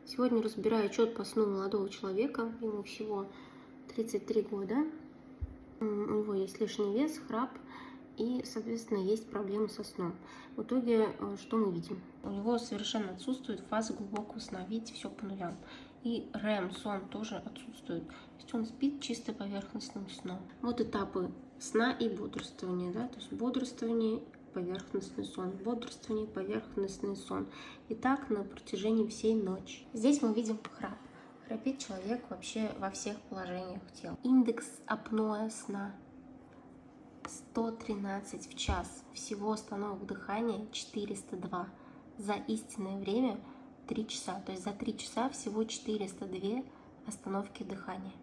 Сегодня разбираю отчет по сну молодого человека. Ему всего 33 года. У него есть лишний вес, храп и, соответственно, есть проблемы со сном. В итоге, что мы видим? У него совершенно отсутствует фаза глубокого сна. Видите, все по нулям. И REM-сон тоже отсутствует. То есть он спит чисто поверхностным сном. Вот этапы сна и бодрствования. Да? То есть бодрствование, поверхностный сон, бодрствование, поверхностный сон. И так на протяжении всей ночи. Здесь мы видим храп. Храпит человек вообще во всех положениях тела. Индекс апноэ сна 113 в час. Всего остановок дыхания 402. За истинное время 3 часа. То есть за 3 часа всего 402 остановки дыхания.